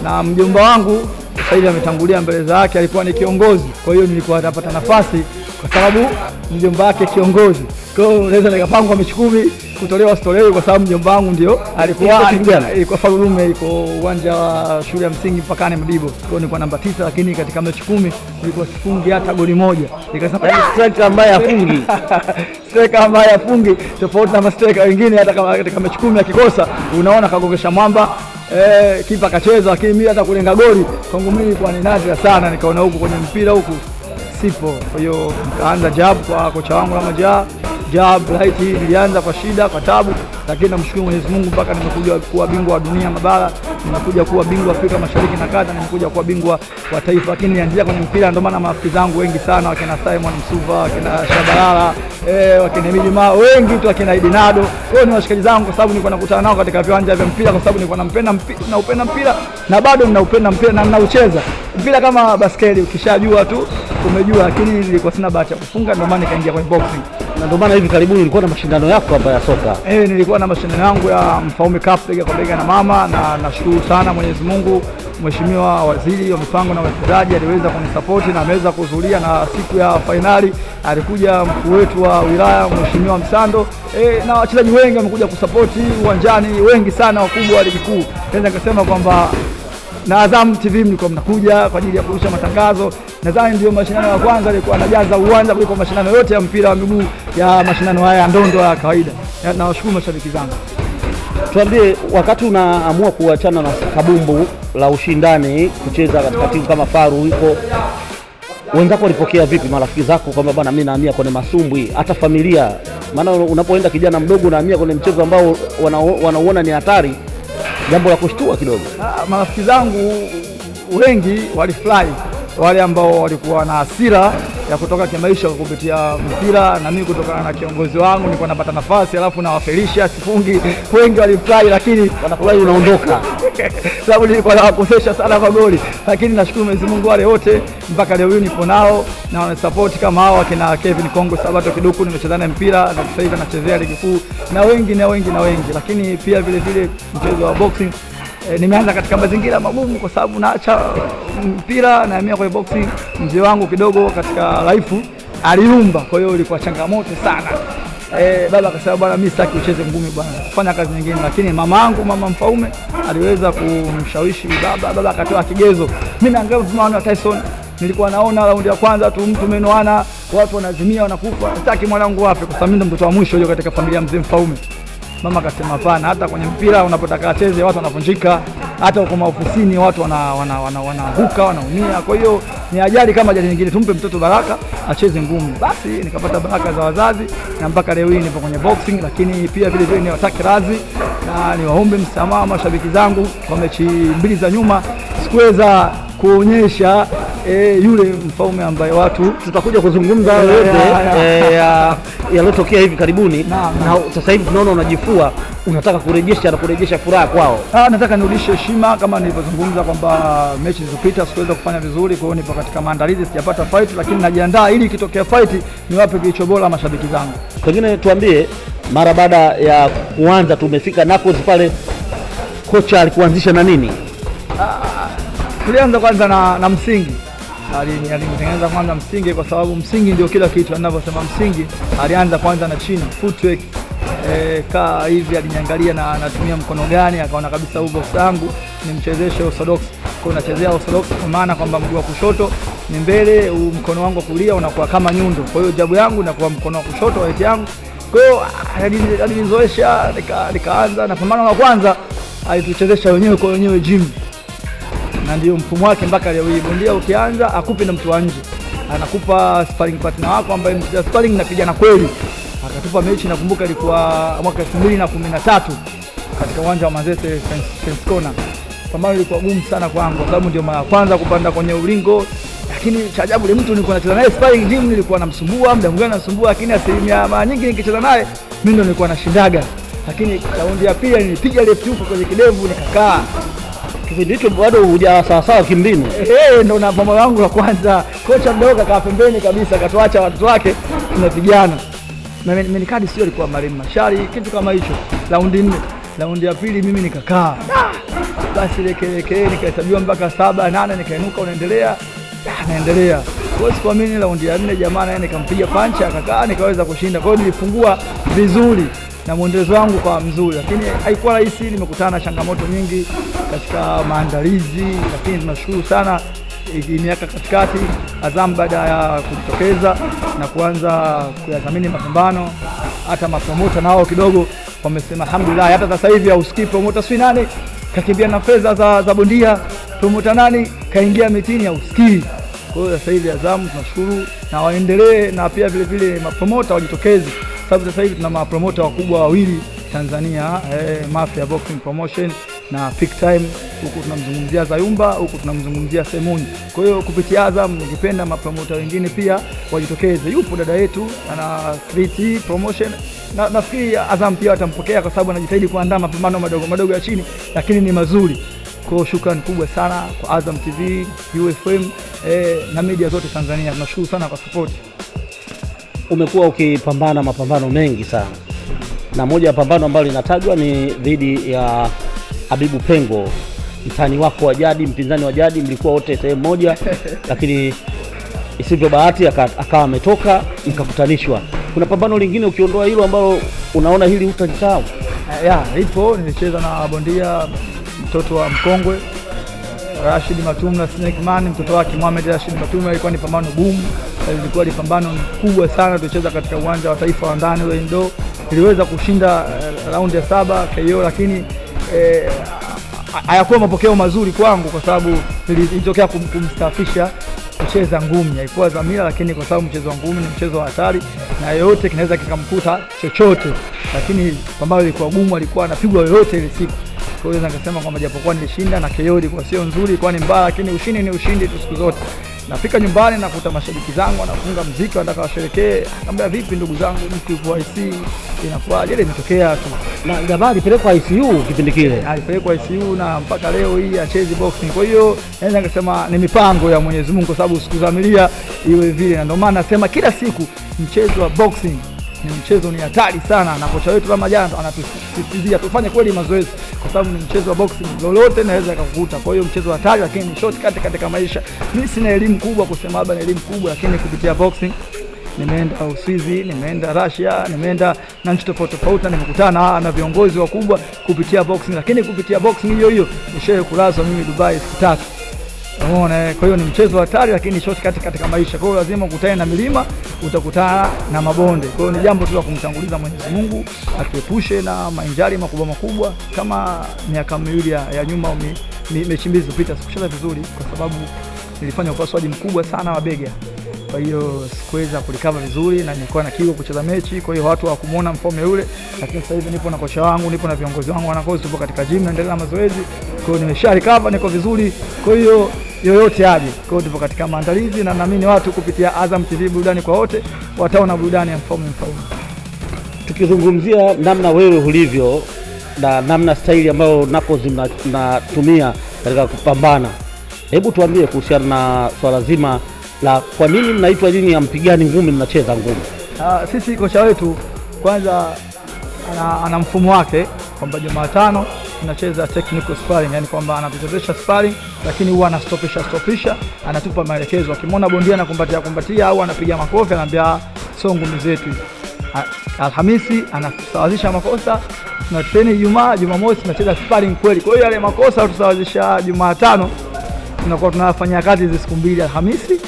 na mjomba wangu sasa hivi ametangulia mbele zake, alikuwa ni kiongozi. Kwa hiyo nilikuwa napata nafasi kwa sababu mjomba wake kiongozi. Kwa hiyo naweza nikapangwa mechi 10 kutolewa sitolewi kwa sababu mjomba wangu ndio ilikuwa Farume, iko uwanja wa shule ya msingi Mpakane Mdibo. Kwa hiyo nilikuwa namba 9, lakini katika mechi 10 nilikuwa sifungi hata goli moja. Nikasema striker ambaye afungi. Striker ambaye afungi tofauti na striker wengine, hata kama katika mechi 10 akikosa unaona kagongesha mwamba, kipa kacheza, lakini mimi hata kulenga goli kwangu mimi kwa ni nadra sana. Nikaona huku kwenye mpira huku sipo. Kwa hiyo nikaanza jab kwa kocha wangu na majaa jab right, nilianza kwa shida, kwa tabu, lakini namshukuru Mwenyezi Mungu mpaka nimekuja kuwa bingwa wa dunia mabara, nimekuja kuwa bingwa Afrika Mashariki na Kati, nimekuja kuwa bingwa wa taifa. Lakini nianzia kwenye mpira, ndio maana marafiki zangu wengi sana, wakina Simon Msuva, wakina Shabalala, wakina Milima, wengi tu, wakina Idinado, wao ni washikaji zangu kwa sababu nilikuwa nakutana nao katika viwanja vya mpira, kwa sababu nilikuwa naupenda mpira na bado ninaupenda mpira na ninaucheza mpira kama baskeli, ukishajua tu umejua. Lakini nilikuwa sina bahati ya kufunga, ndio maana nikaingia kwenye boxing. Na ndio maana hivi karibuni ulikuwa na mashindano yako hapa ya soka. Nilikuwa na mashindano yangu ya Mfaume Cup bega kwa bega na mama, na nashukuru sana Mwenyezi Mungu, Mheshimiwa Waziri wa Mipango na Uwekezaji aliweza kunisupport na ameweza kuhudhuria, na siku ya finali alikuja mkuu wetu wa wilaya Mheshimiwa Msando, na wachezaji wengi wamekuja kusupport uwanjani, wengi sana wakubwa wa ligi kuu. Naweza nikasema kwamba na Azam TV mlikuwa mnakuja kwa ajili ya kurusha matangazo. Nadhani ndio mashindano ya kwanza yalikuwa yanajaza uwanja kuliko mashindano yote ya mpira wa miguu ya mashindano haya ya ndondo ya kawaida. Nawashukuru mashabiki zangu. Tuambie, wakati unaamua kuachana na kabumbu la ushindani kucheza katika timu kama Faru huko, wenzako walipokea vipi? Marafiki zako kwamba bwana mimi nahamia kwenye masumbwi, hata familia? Maana unapoenda kijana mdogo unahamia kwenye mchezo ambao wanauona ni hatari, jambo la kushtua kidogo. Marafiki zangu wengi walifurahi, wale ambao walikuwa na hasira ya kutoka kimaisha kupitia mpira, na mimi kutokana na kiongozi wangu nilikuwa napata nafasi alafu nawafelisha sifungi, wengi walifurahi, lakini wanafurahi unaondoka sababu nilikuwa nawakosesha sana kwa goli. Lakini nashukuru Mwenyezi Mungu, wale wote mpaka leo hii nipo nao na wana support kama hao akina Kevin Kongo, Sabato Kiduku, nimecheza naye mpira na sasa hivi anachezea ligi kuu, na wengi. Lakini pia vile vile mchezo wa boxing nimeanza katika mazingira magumu kwa sababu naacha mpira na mimi kwa boxing. Mzee wangu kidogo katika life aliumba, kwa hiyo ilikuwa changamoto sana. Baba akasema bwana, mimi sitaki ucheze ngumi bwana, fanya kazi nyingine. Lakini mama Mfaume aliweza kumshawishi baba akatoa kigezo. Mimi naangalia mfano wa Tyson, nilikuwa naona raundi ya kwanza tu mtu menoana, watu wanazimia wanakufa, sitaki mwanangu wafe, kwa sababu mimi ndo mtoto wa mwisho katika familia ya mzee Mfaume. Mama akasema hapana, hata kwenye mpira unapotaka acheze watu wanavunjika, hata kwa maofisini watu wanaanguka, wanaumia. Kwa hiyo ni ajali kama ajali nyingine, tumpe mtoto baraka acheze ngumi. Basi nikapata baraka za wazazi na mpaka leo hii nipo kwenye boxing. Lakini pia vile vile niwatake radhi na niwaombe msamaha mashabiki zangu kwa mechi 2 za nyuma, sikuweza kuonyesha yule Mfaume ambaye watu tutakuja kuzungumza yaliyotokea hivi karibuni. Na sasa hivi tunaona unajifua, unataka kurejesha furaha kwao. Nataka nirudishe heshima kama nilivyozungumza kwamba mechi zilizopita sikuweza kufanya vizuri, kwa hiyo nipo katika maandalizi, sijapata fight, lakini najiandaa ili ikitokea fight niwape kilicho bora mashabiki zangu. Pengine tuambie, mara baada ya kuanza tumefika Naples pale, kocha alikuanzisha na nini? Tulianza kwanza na msingi. Alinitengeneza kwanza msingi, kwa sababu msingi ndio kila kitu. Anavyosema msingi, alianza kwanza na chini footwork, kaa hivi, aliniangalia na anatumia mkono gani, akaona kabisa huu box yangu nimchezeshe orthodox. Kwa nachezea orthodox kwa maana kwamba mguu wa kushoto ni mbele, mkono wangu wa kulia unakuwa kama nyundo. Kwa hiyo jabu yangu inakuwa mkono wa kushoto, right yangu. Kwa hiyo alinizoesha, nikaanza na pambano la kwanza alituchezesha wenyewe kwa wenyewe gym, na ndio mfumo wake mpaka leo hii. Bondia ukianza akupe na mtu wa nje, anakupa sparring partner wako ambaye mchezaji sparring na kijana kweli. Akatupa mechi, nakumbuka ilikuwa mwaka 2013 katika uwanja wa Manzese Fence Corner. Pambano ilikuwa gumu sana kwangu kwa sababu ndio mara kwanza kupanda kwenye ulingo, lakini cha ajabu ile mtu nilikuwa nacheza naye sparring gym, nilikuwa namsumbua, muda mwingine namsumbua, lakini asilimia mara nyingi nikicheza naye mimi ndio nilikuwa nashindaga. Lakini raundi ya pili nilipiga left hook kwenye kidevu nikakaa. Kipindi hicho bado huja sawa kimbinu. Ndio na pambano langu la kwanza, kocha mdogo akawa pembeni kabisa, akatuacha watoto wake tunapigana. Na mimi kadi sio ilikuwa Mariam Mashari, kitu kama hicho. Raundi 4, raundi ya pili mimi nikakaa. Basi lekele nikahesabiwa mpaka 7 8, nikainuka, unaendelea. Naendelea. Kwa sikuamini raundi ya 4 jamaa naye nikampiga pancha akakaa nikaweza kushinda. Kwa hiyo nilifungua vizuri na mwendelezo wangu kwa mzuri, lakini haikuwa rahisi. Nimekutana na changamoto nyingi katika maandalizi, lakini tunashukuru sana miaka katikati Azam baada ya kujitokeza na kuanza kuyadhamini mapambano, hata mapromota nao kidogo wamesema alhamdulillah. Hata sasa hivi hausikii promota sio nani kakimbia na fedha za bondia, promota nani kaingia mitini hausikii. Kwa hiyo sasa hivi Azam tunashukuru na waendelee, na pia vile vile mapromota wajitokeze, sababu sasa hivi tuna mapromota wakubwa wawili Tanzania, Mafia Boxing Promotion na Peak Time. Huku tunamzungumzia Zayumba, huku tunamzungumzia Semuni. Kwa hiyo kupitia Azam nikipenda mapromota wengine pia wajitokeze. Yupo dada yetu ana 3T Promotion na nafikiri Azam pia watampokea kwa sababu anajitahidi kuandaa mapambano madogo ya chini, lakini ni mazuri. Kwa hiyo shukrani kubwa sana kwa Azam TV, UFM na media zote Tanzania. Tunashukuru sana kwa support. Umekuwa ukipambana mapambano mengi sana, na moja ya pambano ambalo linatajwa ni dhidi ya Habibu Pengo, mtani wako wa jadi, mpinzani wa jadi, mlikuwa wote sehemu moja lakini isivyo bahati akawa ametoka mkakutanishwa. Kuna pambano lingine ukiondoa hilo ambalo unaona hili utanisahau? Ipo, nilicheza na bondia mtoto wa mkongwe Rashid Matum na Snake Man, mtoto wake Mohamed Rashid Matum. Ilikuwa ni pambano gumu, ilikuwa ni pambano kubwa sana. Tulicheza katika uwanja wa taifa wa ndani ule Indo. Iliweza kushinda raundi ya 7 KO, lakini hayakuwa mapokeo mazuri kwangu kwa sababu ilitokea kumstafisha kucheza ngumi. Haikuwa dhamira, lakini kwa sababu mchezo wa ngumi ni mchezo wa hatari na yoyote kinaweza kikamkuta chochote, lakini pambano lilikuwa gumu, alikuwa anapigwa yoyote ile siku. Kwa hiyo nikasema kwamba japokuwa nilishinda na KO ilikuwa sio nzuri, kwa ni mbaya, lakini ushindi ni ushindi tu siku zote. Nafika nyumbani nakuta mashabiki zangu wanafunga muziki wanataka washerekee. Nikamwambia vipi ndugu zangu, mtu yuko ICU inakuwaje? Ile imetokea tu. Na jamaa alipelekwa ICU kipindi kile. Alipelekwa ICU na mpaka leo hii achezi boxing. Kwa hiyo naweza kusema ni mipango ya Mwenyezi Mungu kwa sababu sikudhamiria iwe vile. Na ndio maana nasema kila siku mchezo wa boxing ni mchezo ni hatari sana, na kocha wetu kama jana anatusisitizia tufanye kweli mazoezi kwa sababu ni mchezo wa boxing, lolote naweza kukukuta. Kwa hiyo mchezo hatari, lakini ni shortcut katika maisha. Mimi sina elimu kubwa kusema haba na elimu kubwa, lakini kupitia boxing nimeenda Uswizi, nimeenda Russia, nimeenda na nchi tofauti, nimekutana na viongozi wakubwa kupitia boxing, lakini kupitia boxing hiyo nishaye kulazwa mimi Dubai siku 3. Unaona, kwa hiyo ni mchezo hatari, lakini shortcut katika maisha. Kwa hiyo lazima ukutane na milima, utakutana na mabonde. Kwa hiyo ni jambo tu la kumtanguliza Mwenyezi Mungu atuepushe na mainjari makubwa kama miaka miwili ya nyuma mechi mbili zilizopita sikucheza vizuri kwa sababu nilifanya upasuaji mkubwa sana wa bega. Kwa hiyo sikuweza kulikava vizuri na nilikuwa na kiu kucheza mechi, kwa hiyo watu hawakumuona mfome yule. Lakini sasa hivi nipo na kocha wangu, nipo na viongozi wangu wanakozi, tupo katika gym naendelea na mazoezi. Kwa hiyo nimeshalikava, niko vizuri. Kwa hiyo yoyote aje. Kwa hiyo tupo katika maandalizi na naamini watu kupitia Azam TV burudani kwa wote wataona burudani ya mfome. Tukizungumzia namna wewe ulivyo na namna staili ambayo Knuckles mnatumia katika kupambana, hebu tuambie kuhusiana na swala zima la kwa nini mnaitwa jini ya mpigani ngumi, mnacheza ngumi? Sisi kocha wetu kwanza ana mfumo wake kwamba Jumatano tunacheza technical sparring, yani kwamba anatuchezesha sparring lakini huwa anastopisha, anatupa maelekezo. Akimwona bondia anakumbatia au anapiga makofi anambia sio ngumi zetu. Alhamisi anasawazisha makosa, na tena Jumamosi tunacheza sparring kweli. Kwa hiyo yale makosa tusawazisha Jumatano tunakuwa tunafanya kazi hizo siku mbili, Alhamisi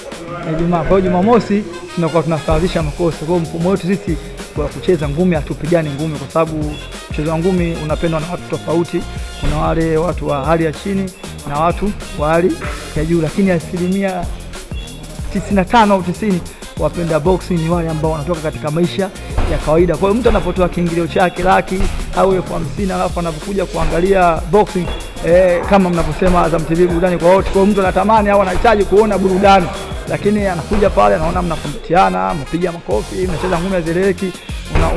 na Ijumaa. Kwa hiyo Jumamosi tunakuwa tunasawazisha makosa. Kwa hiyo mfumo wetu sisi kwa kucheza ngumi hatupigani ngumi kwa sababu mchezo wa ngumi unapendwa na watu tofauti. Kuna wale watu wa hali ya chini na watu wa hali ya juu, lakini 95 au 90 wapenda boxing ni wale ambao wanatoka katika maisha ya kawaida. Kwa hiyo mtu anapotoa kiingilio chake laki au 50,000 alafu anapokuja kuangalia boxing kama mnavyosema Azam TV burudani kwa wote, kwa mtu anatamani au anahitaji kuona burudani, lakini anakuja pale anaona mnakumbatiana, mpiga makofi, mnacheza ngumi ya zeleki,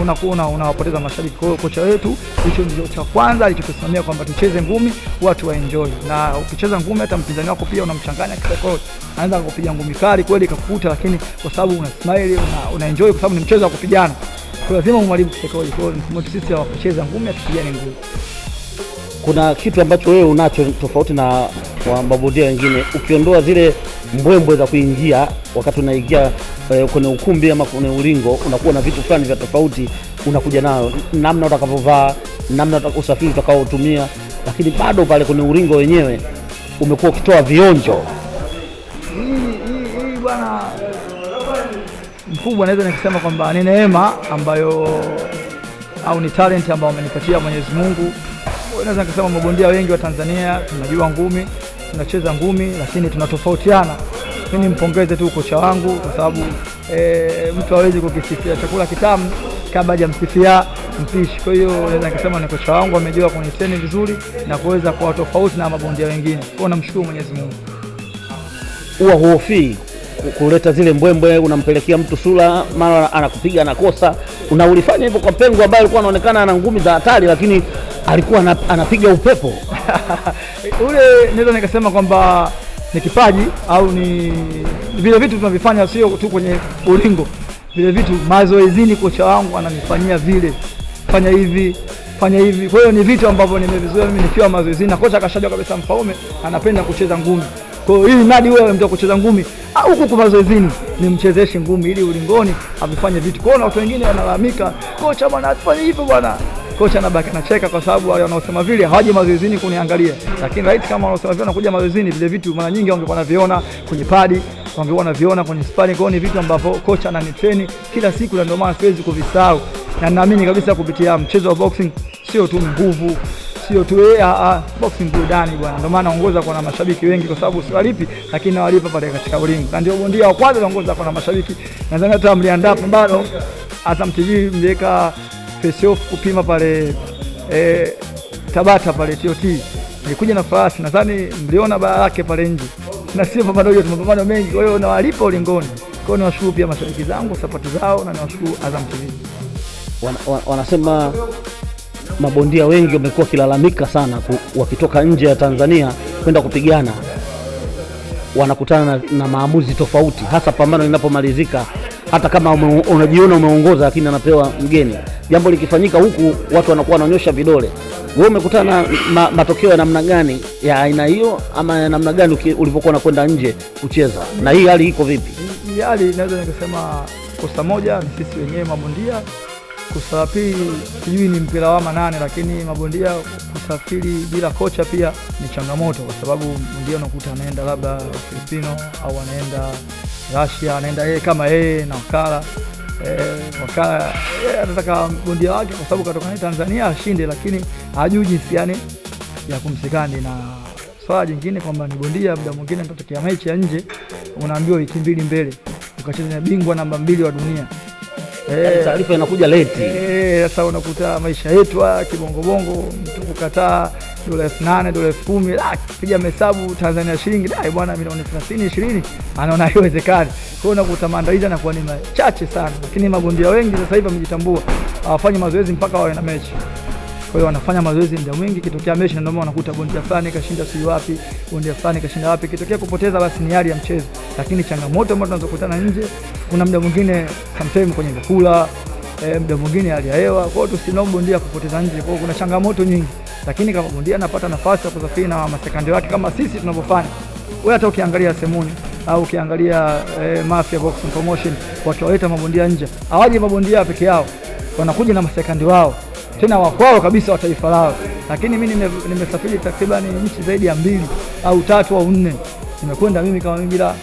unakuwa unawapoteza mashabiki. Kwa hiyo kocha wetu hicho ndio cha kwanza alichotusimamia kwamba tucheze ngumi watu waenjoy, na ukicheza ngumi hata mpinzani wako pia unamchanganya kisaikolojia, anaanza kukupiga ngumi kali kweli kakukuta, lakini kwa sababu una smile una enjoy kwa sababu ni mchezo wa kupigana, kwa lazima umwalimu kisaikolojia. Kwa hiyo sisi wa kucheza ngumi atupigane ngumi. Kuna kitu ambacho wewe unacho tofauti na wa mabondia wengine, ukiondoa zile mbwembwe za kuingia wakati unaingia kwenye ukumbi ama kwenye ulingo, unakuwa na vitu fulani vya tofauti unakuja nayo, namna utakapovaa, namna usafiri utakaotumia, lakini bado pale kwenye ulingo wenyewe umekuwa ukitoa vionjo. Hii bwana mkubwa, naweza nikisema kwamba ni neema ambayo au ni talent ambayo amenipatia Mwenyezi Mungu. Naweza nikasema mabondia wengi wa Tanzania tunajua ngumi, tunacheza ngumi, lakini tunatofautiana. Mimi nimpongeze tu kocha wangu kwa sababu mtu hawezi kukisifia chakula kitamu kabla hajamsifia mpishi. Kwa hiyo naweza nikasema ni kocha wangu amejua kunitrain vizuri na kuweza kuwa tofauti na mabondia wengine. Kwa hiyo namshukuru Mwenyezi Mungu. Huwa huofii kuleta zile mbwembwe, unampelekea mtu sura, mara anakupiga anakosa. Ulifanya hivyo kwa Pengo ambaye alikuwa anaonekana ana ngumi za hatari, lakini alikuwa anapiga upepo. Ule naweza nikasema kwamba ni kipaji au ni vile vitu tunavifanya, sio tu kwenye ulingo. Vile vitu mazoezini kocha wangu ananifanyia vile, fanya hivi, fanya hivi. Kwa hiyo ni vitu ambavyo nimevizoea mimi nikiwa mazoezini, na kocha akashajua kabisa Mfaume anapenda kucheza ngumi. Kwa hiyo ili nadi wewe mtu kucheza ngumi huku kwa mazoezini nimchezeshe ngumi ili ulingoni avifanye vitu. Kwa hiyo watu wengine wanalalamika, kocha bwana afanye hivyo bwana. Kocha anabaki anacheka kwa sababu wale wanaosema vile hawaje mazoezini kuniangalia. Lakini right kama wanaosema vile wanakuja mazoezini, vile vitu mara nyingi wangekuwa wanaviona kwenye padi, wangekuwa wanaviona kwenye sparring. Kwa hiyo ni vitu ambavyo kocha ananitrain kila siku, na ndio maana siwezi kuvisahau. Na naamini kabisa kupitia mchezo wa boxing sio tu nguvu, sio tu boxing burudani bwana. Ndio maana naongoza kwa na mashabiki wengi, kwa sababu siwalipi lakini nawalipa pale katika ulingo. Na ndio bondia wa kwanza naongoza kwa na mashabiki. Nadhani hata mliandaa pambano Azam TV mliweka face off kupima pale Tabata pale TOT. Nilikuja na farasi, nadhani mliona baa yake pale nje. Na sio pambano hiyo, tumepambana mengi. Kwa hiyo nawalipa ulingoni. Kwa hiyo niwashukuru pia mashabiki zangu, sapoti zao, na niwashukuru Azam TV. Wanasema mabondia wengi wamekuwa kilalamika sana wakitoka nje ya Tanzania kwenda kupigana, wanakutana na maamuzi tofauti, hasa pambano linapomalizika. Hata kama unajiona umeongoza, lakini anapewa mgeni. Jambo likifanyika huku watu wanakuwa wananyosha vidole. Wewe umekutana na matokeo ya namna gani ya aina hiyo, ama ya namna gani ulipokuwa unakwenda nje kucheza? Na hii hali iko vipi? Hii hali naweza nikasema kosa moja ni sisi wenyewe mabondia. Kosa pili sijui ni mpira wa manane, lakini mabondia kusafiri bila kocha pia ni changamoto, kwa sababu bondia unakuta anaenda labda Filipino au anaenda Russia, anaenda yeye kama yeye na wakala wakala anataka bondia wake kwa sababu katoka Tanzania ashinde, lakini hajui jinsi gani ya kumsikandi. Na swala jingine kwamba ni bondia muda mwingine mtatokea mechi ya nje, unaambiwa wiki mbili mbele ukacheza na bingwa namba 2 wa dunia. Taarifa inakuja late. Sasa unakuta maisha yetu kibongobongo, mtu kukataa $8,000 $10,000, piga hesabu Tanzania shilingi bwana milioni 30 20, anaona haiwezekani. Kwa hiyo unakuta maandalizi yanakuwa ni machache sana, lakini mabondia wengi sasa hivi wamejitambua, hawafanyi mazoezi mpaka wawe na mechi. Kwa hiyo wanafanya mazoezi muda mwingi, kitokea mechi ndio maana unakuta bondia fulani kashinda si wapi, bondia fulani kashinda wapi. Kitokea kupoteza basi ni hali ya mchezo, lakini changamoto ambazo tunazokutana nje, kuna muda mwingine sometimes kwenye vyakula, muda mwingine hali ya hewa. Kwa hiyo tusilaumu bondia kupoteza nje, kwa hiyo kuna changamoto nyingi, lakini kama bondia anapata nafasi ya kusafiri na masekandi wake kama sisi tunavyofanya, wewe hata ukiangalia Semuni au ukiangalia Mafia Boxing Promotion, watu waleta mabondia nje, hawaje mabondia peke yao, wanakuja na masekandi wao, tena wakwao kabisa wa taifa lao. Lakini mimi nimesafiri takriban nchi zaidi ya 2 au 3 au 4, nimekwenda mimi kama mimi bila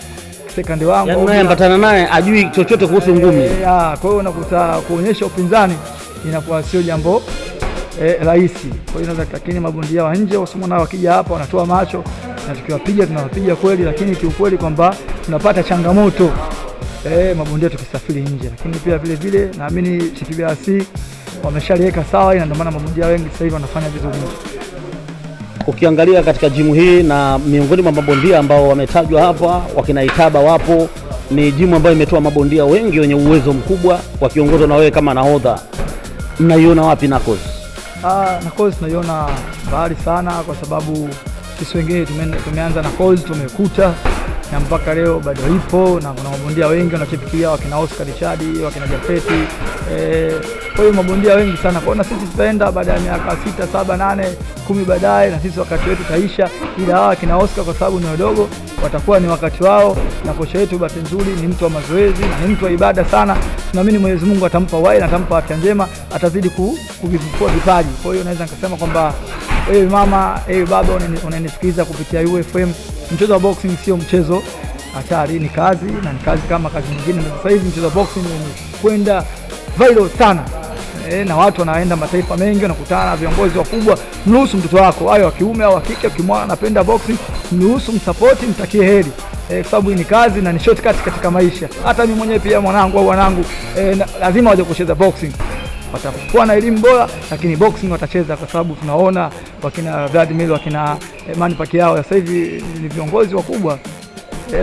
sekandi wangu, yaani unayeambatana naye ajui chochote kuhusu ngumi. Kwa hiyo unakuta kuonyesha upinzani inakuwa sio jambo rahisi. Kwa hiyo lakini mabondia wa nje wasimona wakija hapa wanatoa macho, na tukiwapiga tunawapiga kweli, lakini kiukweli kwamba tunapata changamoto mabondia tukisafiri nje. Lakini pia vile vile naamini CPBRC wameshaliweka sawa, na ndio maana mabondia wengi sasa hivi wanafanya vizuri. Ukiangalia katika jimu hii, na miongoni mwa mabondia ambao wametajwa hapa, wakina Itaba wapo, ni jimu ambayo imetoa mabondia wengi wenye uwezo mkubwa, wakiongozwa na wewe kama nahodha. Mnaiona wapi Nakoz? Nakoz naiona mbali sana, kwa sababu sisi wengine tumeanza na calls tumekuta na mpaka leo bado ipo, na kuna mabondia wengi wanachipikia, wakina Oscar Richard, wakina Jafeti. Kwa hiyo mabondia wengi sana. Kwa hiyo na sisi tutaenda baada ya miaka 6, 7, 8, 10 baadaye, na sisi wakati wetu taisha, ila hawa kina Oscar kwa sababu ni wadogo watakuwa ni wakati wao, na kocha wetu bahati nzuri ni mtu wa mazoezi, ni mtu wa ibada sana. Tunaamini Mwenyezi Mungu atampa uhai na atampa afya njema, atazidi kuvifufua vipaji. Kwa hiyo naweza nikasema kwamba wewe mama, baba unanisikiliza kupitia UFM, mchezo wa boxing sio mchezo hatari, ni kazi, na ni kazi kama kazi nyingine. Sasa hivi mchezo wa boxing umekwenda viral sana, na watu wanaenda mataifa mengi, wanakutana na viongozi wakubwa. Mruhusu mtoto wako awe wa kiume au wa kike, ukimwona anapenda boxing, mruhusu, msupport, mtakie heri, kwa sababu ni kazi na ni shortcut katika maisha. Hata mimi mwenyewe pia mwanangu au wanangu lazima waje kucheza boxing, watakuwa na elimu bora, lakini boxing watacheza, kwa sababu tunaona wakina Vladimir, wakina Manny Pacquiao sasa hivi ni viongozi wakubwa,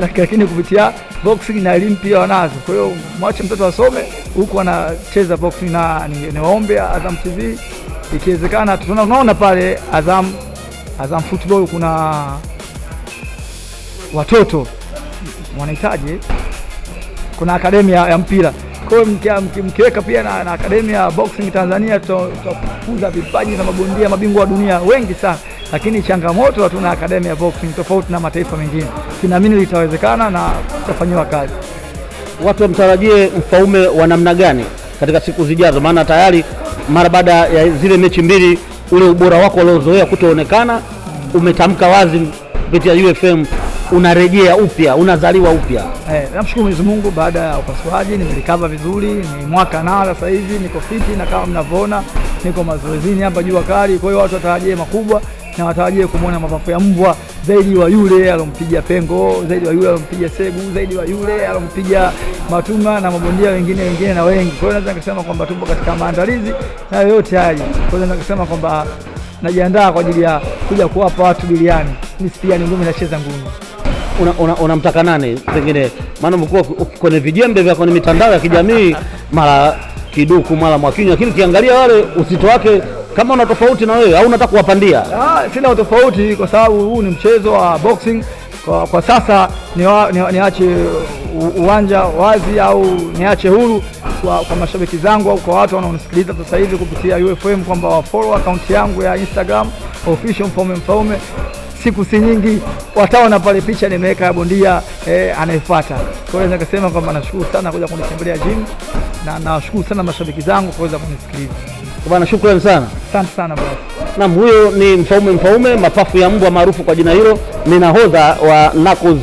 lakini kupitia boxing na elimu pia wanazo. Kwa hiyo mwache mtoto asome huku anacheza boxing, na niwaombe Azam TV ikiwezekana, tunaona pale Azam Football kuna watoto wanahitaji, kuna akademia ya mpira. Kwa hiyo mkiweka pia na akademia ya boxing Tanzania, tutakuza vipaji na mabondia mabingwa wa dunia wengi sana. Lakini changamoto hatuna akademia ya boxing tofauti na mataifa mengine. Tunaamini litawezekana na tutafanywa kazi. Watu wamtarajie Mfaume wa namna gani katika siku zijazo? Maana tayari mara baada ya zile mechi mbili ule ubora wako uliozoea kutoonekana umetamka wazi kupitia UFM, unarejea upya, unazaliwa upya. Namshukuru Mwenyezi Mungu, baada ya upasuaji nimelikava vizuri, ni mwaka na sasa hivi niko fiti, na kama mnavyoona niko mazoezini hapa jua kali. Kwa hiyo watu watarajie makubwa, na watarajie kumwona mapafu ya mbwa zaidi wa yule alompiga Pengo, zaidi wa yule alompiga Segu, zaidi wa yule alompiga Matuma na mabondia wengine na wengi. Kwa hiyo naweza kusema kwamba tupo katika maandalizi na yote haya. Kwa hiyo naweza kusema kwamba najiandaa kwa ajili ya kuja kuwapa watu biliani. Mimi pia ni ngumi, nacheza ngumi. Unamtaka nani pengine? Maana mkuu kwenye vijembe vya kwenye mitandao ya kijamii, mara Kiduku mara Mwakinyo, lakini ukiangalia wale uzito wake kama una tofauti na wewe au unataka kuwapandia? Sina tofauti, kwa sababu huu ni mchezo wa boxing. Kwa sasa niache uwanja wazi au niache huru kwa mashabiki zangu au kwa watu wanaonisikiliza sasa hivi kupitia UFM kwamba wafollow account yangu ya Instagram official Mfaume. Siku si nyingi wataona pale picha nimeweka ya bondia anayefuata. Kwa hiyo nikasema kwamba nashukuru sana kuja kunitembelea gym, na nashukuru sana mashabiki zangu kuweza kunisikiliza. Bwana, shukrani sana. Asante sana bwana. Naam, huyo ni Mfaume, mapafu ya mbwa maarufu kwa jina hilo. Ni nahodha wa Knuckles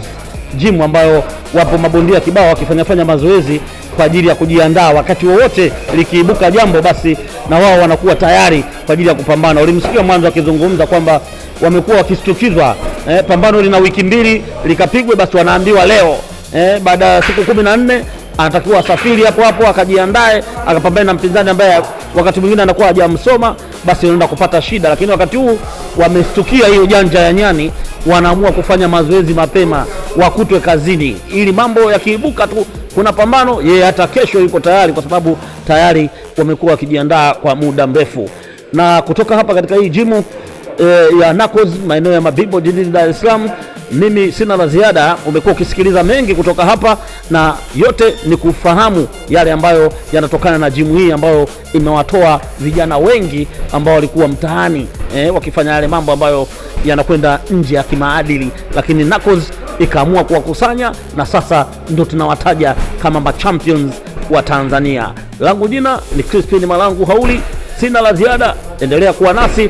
Gym, ambayo wapo mabondia kibao wakifanya mazoezi kwa ajili ya kujiandaa wakati wowote likiibuka jambo, basi na wao wanakuwa tayari kwa ajili ya kupambana. Ulimsikia mwanzo akizungumza kwamba wamekuwa wakistukizwa, pambano lina wiki 2 likapigwe, basi wanaambiwa leo baada ya siku 14 anatakiwa asafiri hapo akajiandae akapambane na mpinzani ambaye wakati mwingine anakuwa hajamsoma, basi anaenda kupata shida. Lakini wakati huu wamestukia hiyo janja ya nyani, wanaamua kufanya mazoezi mapema, wakutwe kazini, ili mambo yakiibuka tu kuna pambano, yeye hata kesho yuko tayari, kwa sababu tayari wamekuwa wakijiandaa kwa muda mrefu. Na kutoka hapa katika hii jimu ya Knuckles maeneo ya Mabibo jijini Dar es Salaam, mimi sina la ziada. Umekuwa ukisikiliza mengi kutoka hapa, na yote ni kufahamu yale ambayo yanatokana na jimu hii ambayo imewatoa vijana wengi ambao walikuwa mtaani wakifanya yale mambo ambayo yanakwenda nje ya kimaadili, lakini Knuckles ikaamua kuwakusanya, na sasa ndo tunawataja kama machampions wa Tanzania. Langu jina ni Crispin Malangu Hauli. Sina la ziada, endelea kuwa nasi.